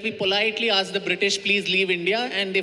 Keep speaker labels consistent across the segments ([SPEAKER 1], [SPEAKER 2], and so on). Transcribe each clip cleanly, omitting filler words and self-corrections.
[SPEAKER 1] We politely asked the British, please leave India, and they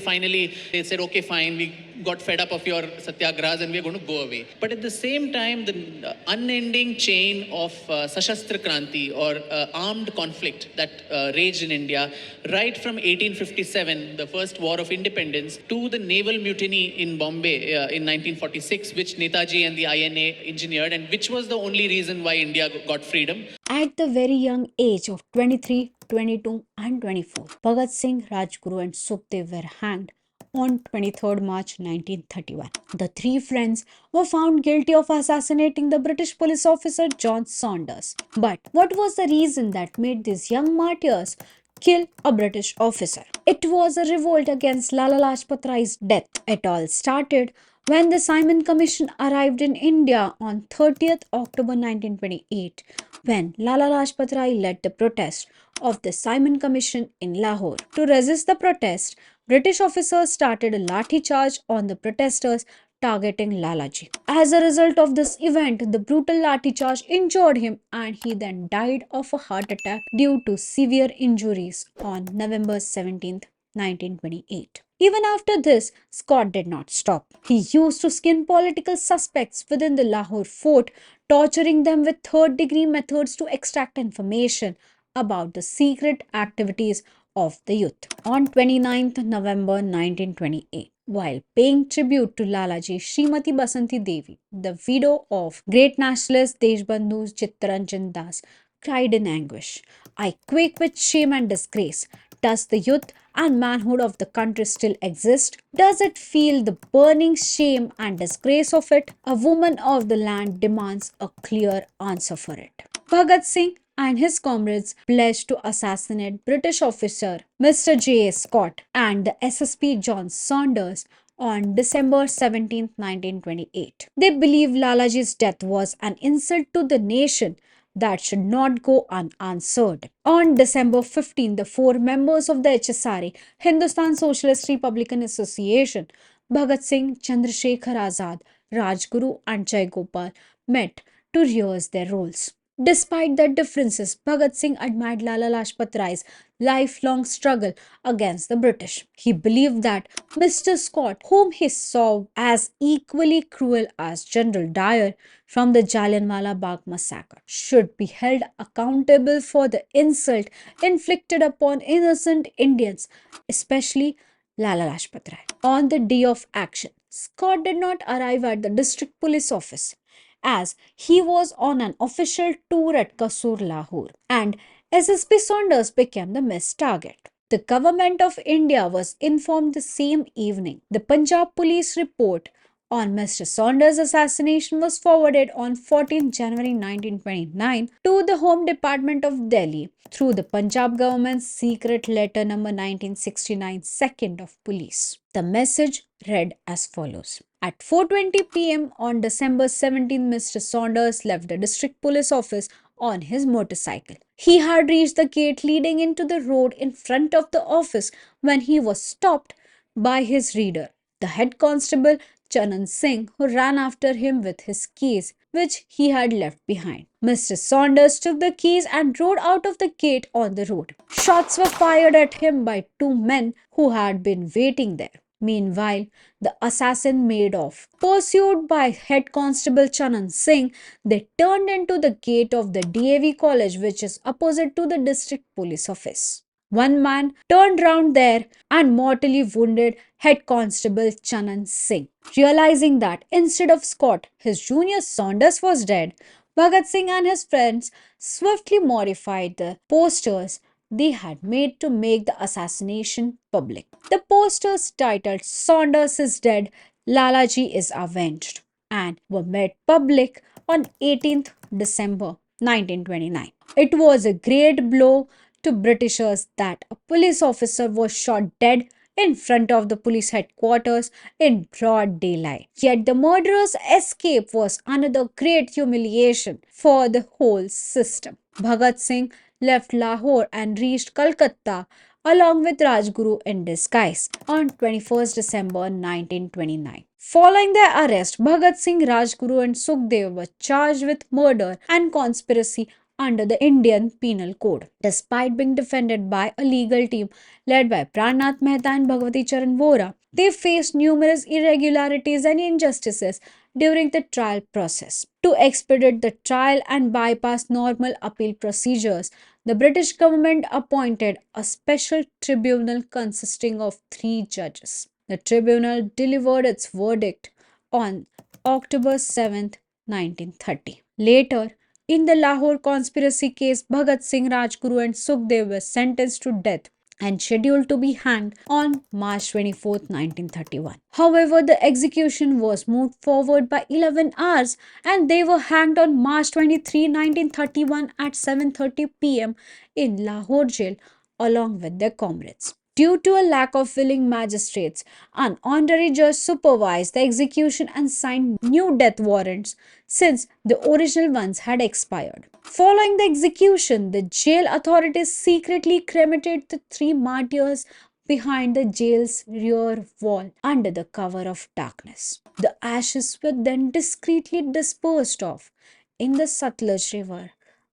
[SPEAKER 1] said, okay, fine, we got fed up of your satyagrahas and we're going to go away. But at the same time, the unending chain of Sashastra Kranti or armed conflict that raged in India, right from 1857, the first war of independence, to the naval mutiny in Bombay in 1946, which Netaji and the INA engineered, and which was the only reason why India got freedom.
[SPEAKER 2] At the very young age of 23, 22, and 24, Bhagat Singh, Rajguru, and Sukhdev were hanged on 23rd March 1931. The three friends were found guilty of assassinating the British police officer John Saunders. But what was the reason that made these young martyrs kill a British officer? It was a revolt against Lala Lajpat Rai's death. It all started when the Simon Commission arrived in India on 30th October 1928, when Lala Lajpat Rai led the protest of the Simon Commission in Lahore. To resist the protest, British officers started a lathi charge on the protesters targeting Lalaji. As a result of this event, the brutal lathi charge injured him and he then died of a heart attack due to severe injuries on November 17, 1928. Even after this, Scott did not stop. He used to skin political suspects within the Lahore fort, torturing them with third-degree methods to extract information about the secret activities of the youth. On 29th November 1928, while paying tribute to Lalaji, Srimati Basanti Devi, the widow of great nationalist Deshbandhu Chittaranjan Das, cried in anguish, "I quake with shame and disgrace. Does the youth and manhood of the country still exist? Does it feel the burning shame and disgrace of it? A woman of the land demands a clear answer for it." Bhagat Singh and his comrades pledged to assassinate British officer Mr. J. A. Scott and the SSP John Saunders on December 17, 1928. They believed Lalaji's death was an insult to the nation that should not go unanswered. On December 15, the four members of the HSRA, Hindustan Socialist Republican Association, Bhagat Singh, Chandrasekhar Azad, Rajguru, and Jai Gopal, met to rehearse their roles. Despite their differences, Bhagat Singh admired Lala Lajpat Rai's lifelong struggle against the British. He believed that Mr. Scott, whom he saw as equally cruel as General Dyer from the Jallianwala Bagh massacre, should be held accountable for the insult inflicted upon innocent Indians, especially Lala Lajpat Rai. On the day of action, Scott did not arrive at the district police office as he was on an official tour at Kasur, Lahore, and SSP Saunders became the missed target. The government of India was informed the same evening. The Punjab police report on Mr. Saunders' assassination was forwarded on 14 January 1929 to the Home Department of Delhi through the Punjab government's secret letter number 1969 second of police. The message read as follows. At 4:20 p.m. on December 17, Mr. Saunders left the district police office on his motorcycle. He had reached the gate leading into the road in front of the office when he was stopped by his reader, the head constable Chanan Singh, who ran after him with his keys, which he had left behind. Mr. Saunders took the keys and rode out of the gate on the road. Shots were fired at him by two men who had been waiting there. Meanwhile, the assassin made off. Pursued by head constable Chanan Singh, they turned into the gate of the DAV college, which is opposite to the district police office. One man turned round there and mortally wounded head constable Chanan Singh. Realizing that instead of Scott, his junior Saunders was dead, Bhagat Singh and his friends swiftly modified the posters they had made to make the assassination public. The posters titled "Saunders is dead, Lalaji is avenged" and were made public on 18th December 1929. It was a great blow to Britishers that a police officer was shot dead in front of the police headquarters in broad daylight. Yet the murderer's escape was another great humiliation for the whole system. Bhagat Singh left Lahore and reached Calcutta along with Rajguru in disguise on 21st December 1929. Following their arrest, Bhagat Singh, Rajguru and Sukhdev were charged with murder and conspiracy under the Indian Penal Code. Despite being defended by a legal team led by Pranath Mehta and Bhagavati Charan Vora, they faced numerous irregularities and injustices during the trial process. To expedite the trial and bypass normal appeal procedures, the British government appointed a special tribunal consisting of 3 judges. The tribunal delivered its verdict on October 7th, 1930. Later, in the Lahore conspiracy case, Bhagat Singh, Rajguru, and Sukhdev were sentenced to death and scheduled to be hanged on March 24th, 1931. However, the execution was moved forward by 11 hours and they were hanged on March 23, 1931 at 7:30 p.m. in Lahore jail along with their comrades. Due to a lack of willing magistrates, an honorary judge supervised the execution and signed new death warrants since the original ones had expired. Following the execution, the jail authorities secretly cremated the 3 martyrs behind the jail's rear wall under the cover of darkness. The ashes were then discreetly disposed of in the Satluj River,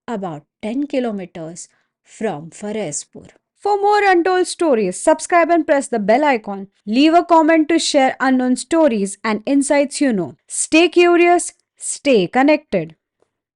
[SPEAKER 2] about 10 kilometers from Firozpur. For more untold stories, subscribe and press the bell icon. Leave a comment to share unknown stories and insights you know. Stay curious, stay connected.